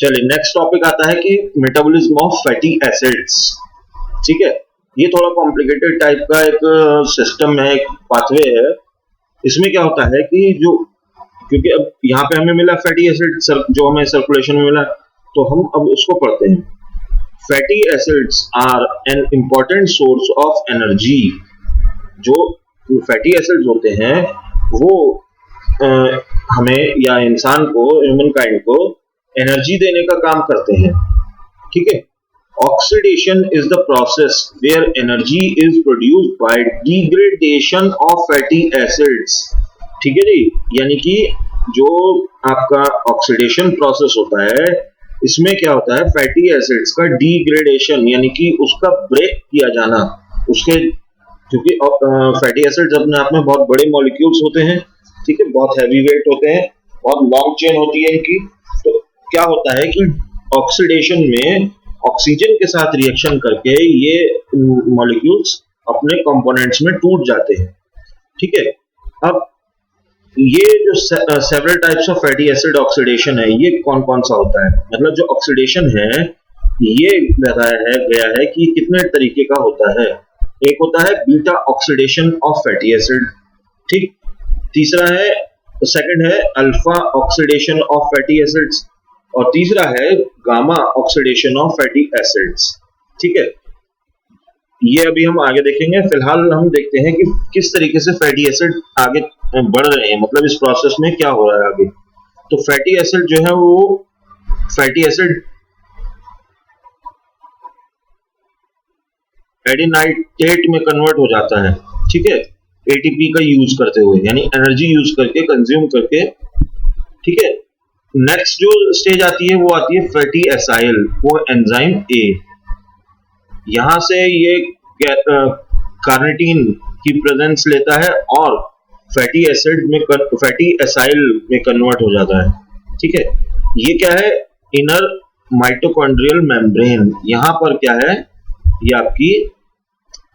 चलिए next topic आता है कि मेटाबॉलिज्म ऑफ फैटी एसिड्स। ठीक है, ये थोड़ा कॉम्प्लिकेटेड टाइप का एक सिस्टम है, एक पाथवे है। इसमें क्या होता है कि जो क्योंकि अब यहाँ पे हमें मिला फैटी एसिड जो हमें सर्कुलेशन में मिला, तो हम अब उसको पढ़ते हैं। Fatty acids are an important source of energy. जो फैटी एसिड्स होते हैं वो हमें या इंसान को, ह्यूमन काइंड को एनर्जी देने का काम करते हैं। ठीक है, oxidation is the process where energy is produced by degradation of fatty acids. ठीक है जी, यानी कि जो आपका ऑक्सीडेशन प्रोसेस होता है, इसमें क्या होता है, फैटी एसिड्स का डिग्रेडेशन यानी कि उसका ब्रेक किया जाना। उसके क्योंकि फैटी एसिड्स अपने आप में बहुत बड़े मॉलिक्यूल्स होते हैं, ठीक है, बहुत हैवी वेट होते हैं, बहुत लॉन्ग चेन होती है इनकी। तो क्या होता है कि ऑक्सीडेशन में ऑक्सीजन के साथ रिएक्शन करके ये मॉलिक्यूल्स अपने कंपोनेंट्स में टूट जाते हैं। ठीक है, अब ये जो several types of fatty acid oxidation है, ये कौन कौन सा होता है, मतलब जो ऑक्सीडेशन है ये बताया गया है कि कितने तरीके का होता है। एक होता है beta oxidation of fatty acid, ठीक। तीसरा है, सेकंड है alpha oxidation of fatty acids, और तीसरा है gamma oxidation of fatty acids. ठीक है, ये अभी हम आगे देखेंगे। फिलहाल हम देखते हैं कि किस तरीके से फैटी एसिड आगे बढ़ रहे हैं, मतलब इस प्रोसेस में क्या हो रहा है आगे। तो फैटी एसिड जो है वो फैटी एसिड एडिनाइट्रेट में कन्वर्ट हो जाता है। ठीक है, एटीपी का यूज करते हुए, यानी एनर्जी यूज करके, कंज्यूम करके। ठीक है, नेक्स्ट जो स्टेज आती है वो आती है फैटी एसाइल, वो एंजाइम ए। यहां से ये कार्निटीन की प्रेजेंस लेता है और फैटी एसिड में फैटी एसाइल में कन्वर्ट हो जाता है। ठीक है, ये क्या है, इनर माइटोकॉन्ड्रियल मेम्ब्रेन। यहां पर क्या है, ये आपकी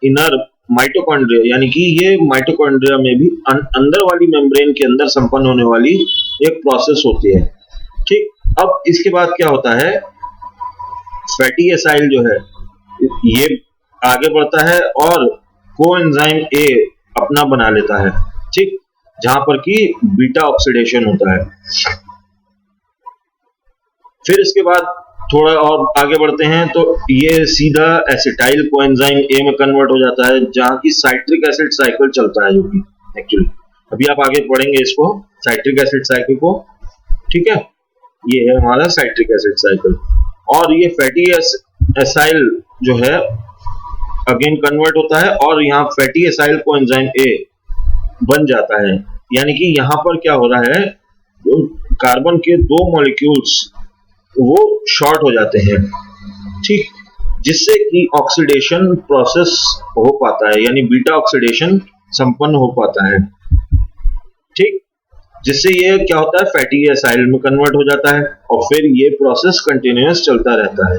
इनर माइटोकॉन्ड्रिया, यानी कि ये माइटोकॉन्ड्रिया में भी अंदर वाली मेम्ब्रेन के अंदर संपन्न होने वाली एक प्रोसेस होती है। ठीक, अब इसके बाद क्या होता है, फैटी एसाइल जो है ये आगे बढ़ता है और कोएंजाइम ए अपना बना लेता है। ठीक, जहां पर कि बीटा ऑक्सीडेशन होता है। फिर इसके बाद थोड़ा और आगे बढ़ते हैं तो ये सीधा एसिटाइल कोएंजाइम ए में कन्वर्ट हो जाता है, जहां की साइट्रिक एसिड साइकिल चलता है, जो कि एक्चुअली अभी आप आगे पढ़ेंगे इसको, साइट्रिक एसिड साइकिल को। ठीक है, ये है हमारा साइट्रिक एसिड साइकिल। और ये फैटी एसाइल जो है अगेन कन्वर्ट होता है और यहाँ फैटी एसाइल कोएंजाइम ए बन जाता है। यानी कि यहाँ पर क्या हो रहा है, जो कार्बन के दो मॉलिक्यूल्स वो शॉर्ट हो जाते हैं। ठीक, जिससे कि ऑक्सीडेशन प्रोसेस हो पाता है, यानी बीटा ऑक्सीडेशन संपन्न हो पाता है। ठीक, जिससे ये क्या होता है, फैटी एसाइल में कन्वर्ट हो जाता है और फिर ये प्रोसेस कंटिन्यूअस चलता रहता है।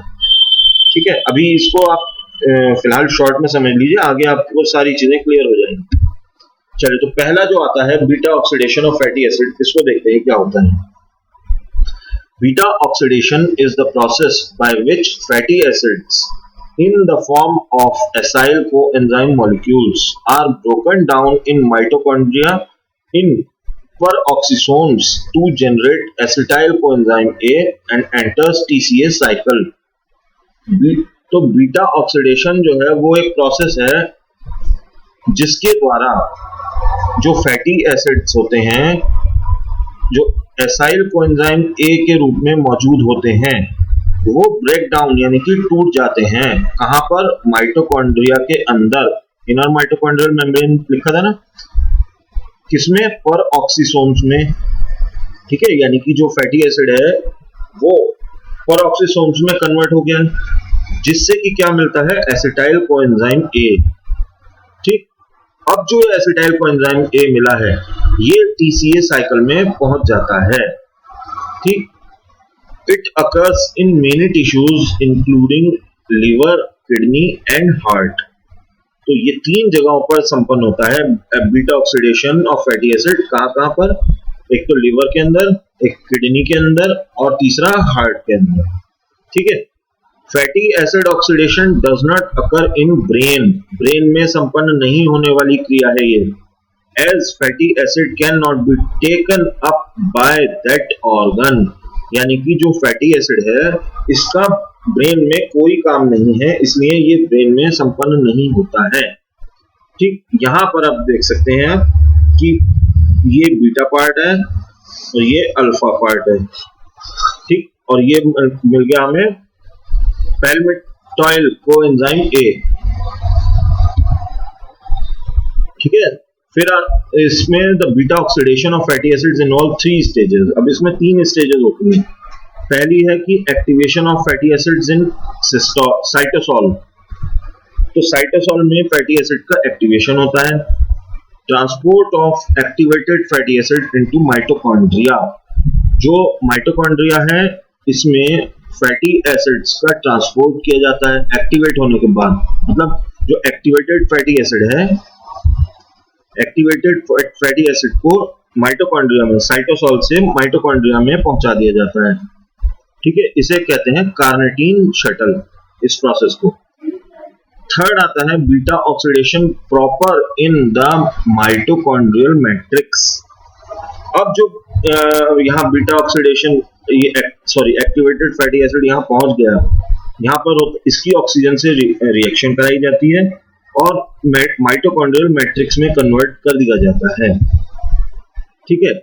ठीक है, अभी इसको आप फिलहाल शॉर्ट में समझ लीजिए, आगे आपको सारी चीजें क्लियर हो जाएंगी। चलिए, तो पहला जो आता है beta oxidation of fatty acid, इसको देखते हैं क्या होता है। Beta oxidation is the process by which fatty acids in the form of acyl coenzyme molecules are broken down in mitochondria in peroxisomes to generate acetyl coenzyme A and enters TCA cycle. तो beta oxidation जो है वो एक process है जिसके द्वारा जो fatty acids होते हैं, जो एसाइल कोएंजाइम ए के रूप में मौजूद होते हैं, वो ब्रेक डाउन यानी कि टूट जाते हैं। कहां पर, माइटोकॉन्ड्रिया के अंदर, इनर माइटोकॉन्ड्रियल मेम्ब्रेन लिखा था ना, किसमें, पर ऑक्सीसोम्स में। ठीक है, यानी कि जो फैटी एसिड है वो पर ऑक्सीसोम्स में कन्वर्ट हो गया, जिससे कि क्या मिलता है, एसिटाइल कोएंजाइम ए। ठीक, अब जो एसिटाइल कोएंजाइम ए मिला है ये टीसीए साइकिल में पहुंच जाता है। ठीक, it occurs in many tissues including liver, kidney and heart. तो ये तीन जगहों पर संपन्न होता है beta oxidation of fatty acid. कहां पर, एक तो लिवर के अंदर, एक किडनी के अंदर और तीसरा हार्ट के अंदर। ठीक है। Fatty acid oxidation does not occur in brain, brain में संपन्न नहीं होने वाली क्रिया है ये। As fatty acid can not be taken up by that organ, यानी कि जो फैटी एसिड है इसका ब्रेन में कोई काम नहीं है, इसलिए ये ब्रेन में संपन्न नहीं होता है। ठीक, यहां पर आप देख सकते हैं कि ये बीटा पार्ट है और ये अल्फा पार्ट है। ठीक, और ये मिल गया हमें पैल्मिटॉइल कोएंजाइम ए। ठीक है। फिर इसमें the beta oxidation of fatty acids involve 3 stages. अब इसमें 3 स्टेजेस होती हैं। पहली है कि activation of fatty acids in cytosol. तो साइटोसोल में फैटी एसिड का एक्टिवेशन होता है। Transport of activated fatty acid into mitochondria. जो माइटोकॉन्ड्रिया है इसमें फैटी एसिड्स का ट्रांसपोर्ट किया जाता है एक्टिवेट होने के बाद। मतलब जो एक्टिवेटेड फैटी एसिड है, एक्टिवेटेड फैटी एसिड को माइटोकॉन्ड्रिया में, साइटोसोल से माइटोकॉन्ड्रिया में पहुंचा दिया जाता है। ठीक है, इसे कहते हैं कार्निटीन शटल, इस प्रोसेस को। थर्ड आता है beta oxidation proper in the mitochondrial matrix. अब जो यहाँ beta oxidation, activated fatty acid यहाँ पहुंच गया, यहाँ पर इसकी ऑक्सीजन से रिएक्शन कराई जाती है और माइटोकॉन्ड्रियल मैट्रिक्स में कन्वर्ट कर दिया जाता है। ठीक है।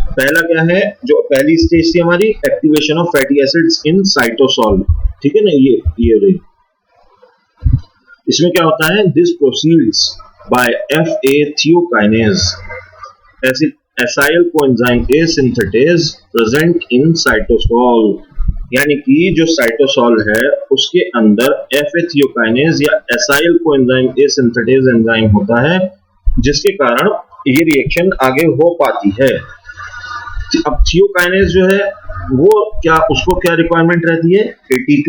पहला क्या है, जो पहली स्टेज थी हमारी, activation of fatty acids in cytosol. ठीक है ना, ये रही। इसमें क्या होता है, this proceeds by FA thiokinase acyl coenzyme A synthetase present in cytosol. यानी कि जो साइटोसोल है उसके अंदर FA थियोकाइनेज या acyl coenzyme A synthetase enzyme होता है, जिसके कारण ये रिएक्शन आगे हो पाती है। अब थियोकाइनेज जो है वो क्या, उसको क्या रिक्वायरमेंट रहती है, ATP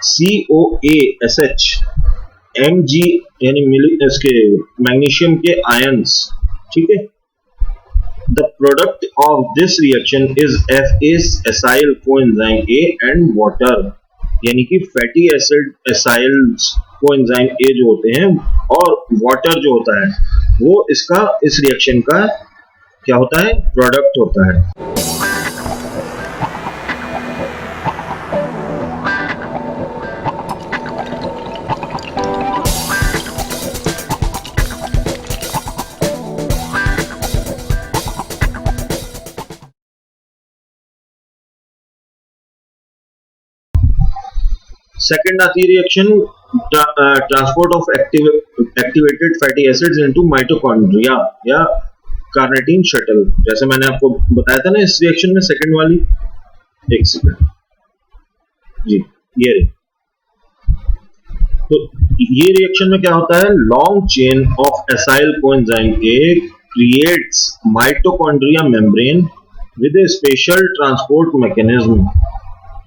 COASH Mg यानी इसके मैग्नीशियम के आयंस। ठीक है। The product of this reaction is FA acyl coenzyme A and water. यानी कि fatty acid acyl coenzyme A जो होते हैं और वाटर जो होता है वो इसका, इस रिएक्शन का क्या होता है, प्रोडक्ट होता है। सेकेंड आती है reaction transport of activated fatty acids into mitochondria या कार्निटीन शटल। जैसे मैंने आपको बताया था ना इस रिएक्शन में, सेकेंड वाली, एक सेकंड जी, ये रही। तो ये रिएक्शन में क्या होता है, long chain of acyl coenzyme A creates mitochondria membrane with A special transport mechanism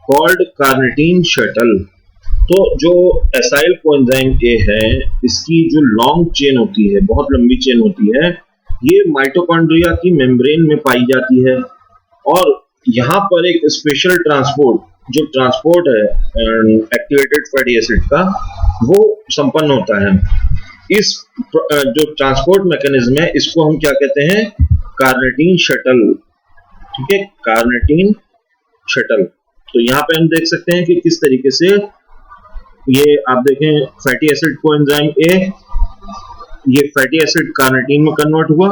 called carnitine shuttle. तो जो एसाइल कोएंजाइम A है इसकी जो लॉन्ग चेन होती है, बहुत लंबी चेन होती है, ये माइटोकॉन्ड्रिया की मेम्ब्रेन में पाई जाती है और यहाँ पर एक स्पेशल ट्रांसपोर्ट, जो ट्रांसपोर्ट है एक्टिवेटेड फैटी एसिड का, वो संपन्न होता है। इस जो ट्रांसपोर्ट मैकेनिज्म है इसको हम क्या कहते हैं, कार्निटीन शटल। ठीक है, कार्निटीन शटल। तो यहाँ पे हम देख सकते हैं कि किस तरीके से ये आप देखें, फैटी एसिड कोएंजाइम A, ये फैटी एसिड कार्निटीन में कन्वर्ट हुआ,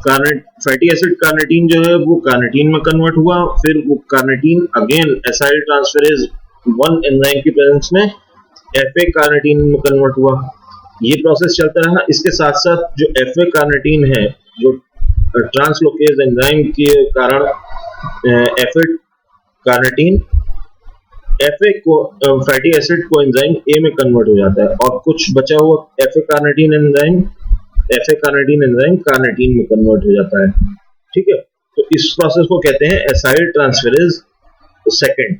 फैटी एसिड कार्निटीन जो है वो कार्निटीन में कन्वर्ट हुआ, फिर वो carnitine again acyl transferase 1 enzyme की प्रेजेंस में FA कार्निटीन में कन्वर्ट हुआ। ये प्रोसेस चलता रहा। इसके साथ साथ जो FA कार्निटीन है, जो ट्रांसलोकेज एंजाइम के कारण FA कार्निटीन FA को फैटी एसिड को एंजाइम A में कन्वर्ट हो जाता है और कुछ बचा हुआ FA कार्निटीन एंजाइम कार्निटीन में कन्वर्ट हो जाता है। ठीक है, तो इस प्रोसेस को कहते हैं एसाइल ट्रांसफेरेज सेकंड।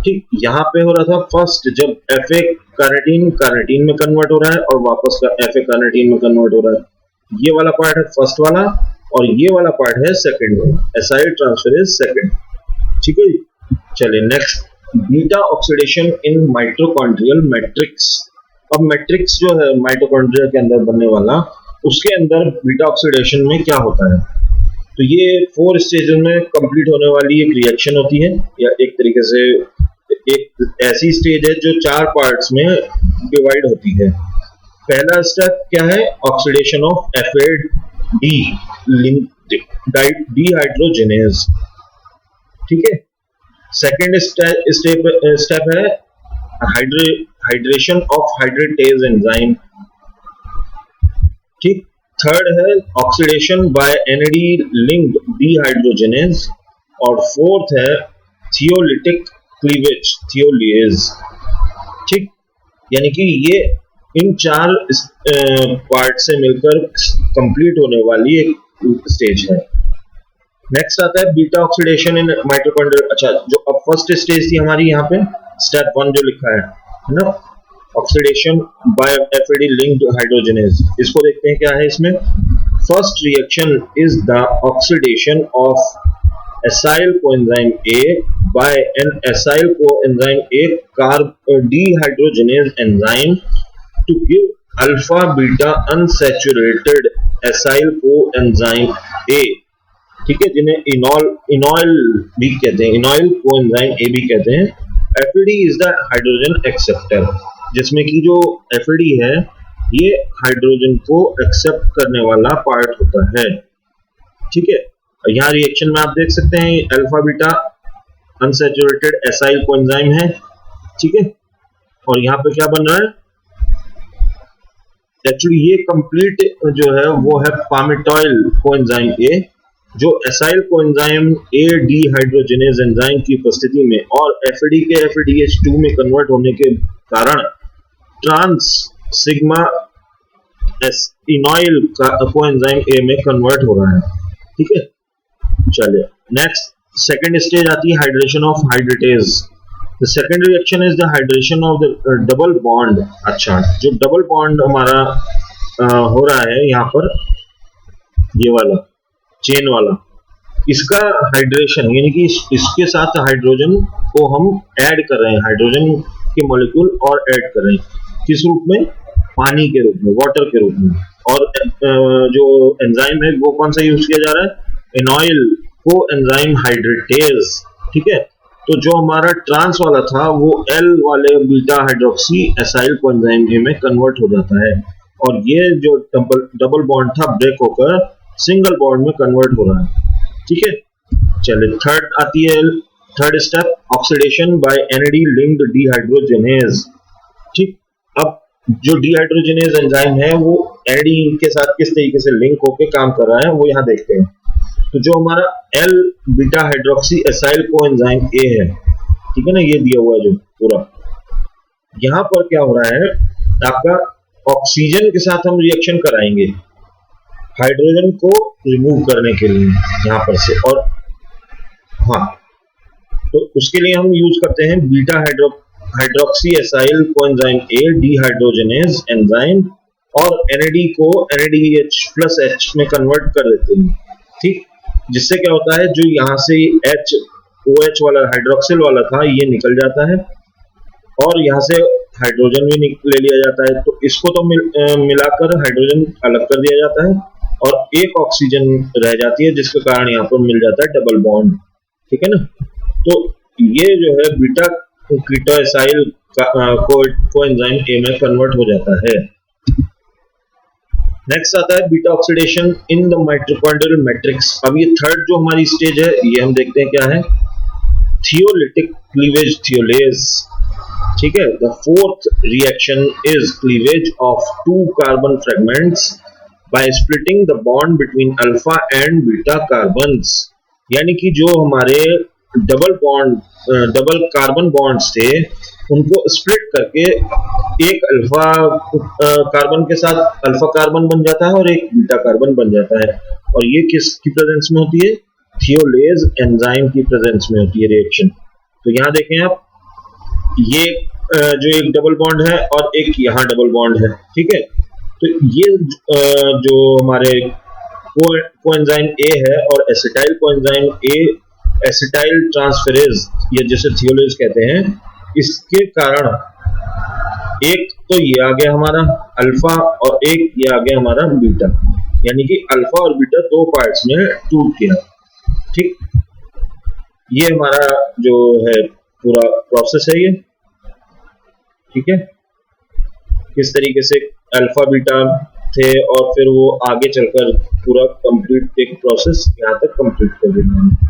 ठीक, यहाँ पे हो रहा था फर्स्ट, जब FA कार्निटीन में कन्वर्ट हो रहा है और वापस FA कार्निटीन में कन्वर्ट हो रहा है। ये वाला पार्ट है फर्स्ट वाला, और ये वाला पार्ट है सेकंड वाला, एसाइल ट्रांसफेरेज सेकंड। ठीक है जी, चलिए नेक्स्ट, बीटा ऑक्सीडेशन इन माइटोकॉन्ड्रियल मैट्रिक्स। अब मैट्रिक्स जो है माइटोकॉन्ड्रिया के अंदर बनने वाला, उसके अंदर बीटा ऑक्सीडेशन में क्या होता है, तो ये 4 स्टेजेस में कंप्लीट होने वाली एक रिएक्शन होती है, या एक तरीके से एक ऐसी स्टेज है जो 4 पार्ट्स में डिवाइड होती है। पहला स्टेप क्या है, ऑक्सीडेशन ऑफ FAD डिहाइड्रोजिनेज। ठीक है, सेकेंड स्टेप है हाइड्रेशन ऑफ हाइड्रेटेज एंजाइम। ठीक, थर्ड है oxidation by NAD linked dehydrogenase, और फोर्थ है थियोलिटिक क्लीवेज थियोलिएज। ठीक, यानी कि ये इन 4 पार्ट से मिलकर कंप्लीट होने वाली एक स्टेज है। नेक्स्ट आता है बीटा ऑक्सीडेशन इन माइटोकॉन्ड्रियल। अच्छा, जो अब फर्स्ट स्टेज थी हमारी, यहाँ पे स्टेप 1 जो लिखा है ना, oxidation bye FAD linked hydrogenase, इसको देखते हैं क्या है इसमें। First reaction is the oxidation of acyl coenzyme A by an acyl coenzyme A dehydrogenase enzyme to give alpha beta unsaturated acyl coenzyme A। ठीक है, जिन्हें इनॉल भी कहते हैं, इनॉल कोएंजाइम A भी कहते हैं। FAD is the hydrogen acceptor, जिसमें कि जो FAD है ये हाइड्रोजन को एक्सेप्ट करने वाला पार्ट होता है। ठीक है, यहाँ रिएक्शन में आप देख सकते हैं alpha beta unsaturated acyl coenzyme है। ठीक है, और यहाँ पे क्या बन रहा है, एक्चुअली ये कंप्लीट जो है वो है पामेटॉइल कोएंजाइम A, जो acyl coenzyme A dehydrogenase enzyme की उपस्थिति में और FAD के FADH2 में कन्वर्ट होने के कारण ट्रांस सिग्मा इनॉइल कोएंजाइम A में कन्वर्ट हो रहा है। ठीक है, चलिए नेक्स्ट सेकेंड स्टेज आती है hydration of hydrates. The second reaction is the hydration of the double bond. अच्छा, जो डबल बॉन्ड हमारा हो रहा है यहाँ पर, ये वाला चेन वाला, इसका हाइड्रेशन यानी कि इसके साथ हाइड्रोजन को हम ऐड कर रहे हैं, हाइड्रोजन के मॉलिक्यूल और ऐड कर रहे हैं, किस रूप में, पानी के रूप में, वाटर के रूप में। और जो एंजाइम है वो कौन सा यूज किया जा रहा है, इनॉइल को एंजाइम हाइड्रेटेज। ठीक है, तो जो हमारा ट्रांस वाला था वो L वाले beta hydroxy acyl coenzyme A में कन्वर्ट हो जाता है, और ये जो डबल बॉन्ड था ब्रेक होकर सिंगल बॉन्ड में कन्वर्ट हो रहा है। ठीक है, चलिए थर्ड आती है, third step oxidation by NAD linked dehydrogenase. ठीक, अब जो डिहाइड्रोजिनेज एंजाइम है वो NAD के साथ किस तरीके से लिंक होकर काम कर रहा है वो यहाँ देखते हैं। तो जो हमारा L beta hydroxy acyl coenzyme A है, ठीक है ना, ये दिया हुआ है जो पूरा, यहाँ पर क्या हो रहा है, आपका ऑक्सीजन के साथ हम रिएक्शन कराएंगे हाइड्रोजन को रिमूव करने के लिए यहाँ पर से, और हाँ, तो उसके लिए हम यूज करते हैं beta hydroxy acyl coenzyme A dehydrogenase enzyme, और NAD को NADH+H में कन्वर्ट कर देते हैं। ठीक, जिससे क्या होता है, जो यहाँ से OH वाला हाइड्रोक्सिल वाला था ये निकल जाता है, और यहाँ से हाइड्रोजन भी ले लिया जाता है। तो इसको तो मिलाकर हाइड्रोजन अलग कर दिया जाता है, और एक ऑक्सीजन रह जाती है, जिसके कारण यहाँ पर मिल जाता है डबल बॉन्ड। ठीक है ना, तो ये जो है बीटा कीटोएसाइल कोएंजाइम A में कन्वर्ट हो जाता है। नेक्स्ट आता है beta oxidation in the mitochondrial matrix. अब ये थर्ड जो हमारी स्टेज है, ये हम देखते हैं क्या है, थियोलिटिक क्लीवेज थियोलेज। ठीक है, the fourth reaction is cleavage of 2 carbon fragments by splitting the bond between alpha and beta carbons. यानी कि जो हमारे डबल कार्बन बॉन्ड्स थे उनको स्प्लिट करके एक अल्फा कार्बन के साथ अल्फा कार्बन बन जाता है और एक बीटा कार्बन बन जाता है, और ये किसकी प्रेजेंस में होती है, थियोलेज एंजाइम की प्रेजेंस में होती है रिएक्शन। तो यहाँ देखें आप, ये जो एक डबल बॉन्ड है और एक यहाँ डबल बॉन्ड है। ठीक है, तो ये जो हमारे कोएंजाइम ए है और acetyl coenzyme A acetyl transferase या जिसे थियोलेज कहते हैं, इसके कारण एक तो ये आ गया हमारा अल्फा और एक ये आ गया हमारा बीटा, यानी कि अल्फा और बीटा दो पार्ट्स में टूट गया। ठीक, ये हमारा जो है पूरा प्रोसेस है ये। ठीक है, किस तरीके से अल्फा बीटा थे और फिर वो आगे चलकर पूरा कंप्लीट एक प्रोसेस यहाँ तक कंप्लीट कर देंगे।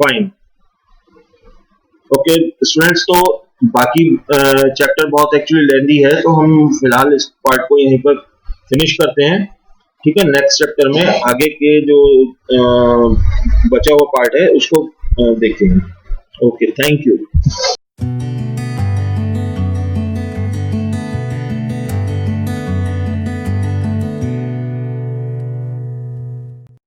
फाइन, ओके स्टूडेंट्स, तो बाकी चैप्टर बहुत एक्चुअली लेंदी है, तो हम फिलहाल इस पार्ट को यहीं पर फिनिश करते हैं। ठीक है, नेक्स्ट चैप्टर में आगे के जो बचा हुआ पार्ट है उसको देखते हैं। Okay, thank you.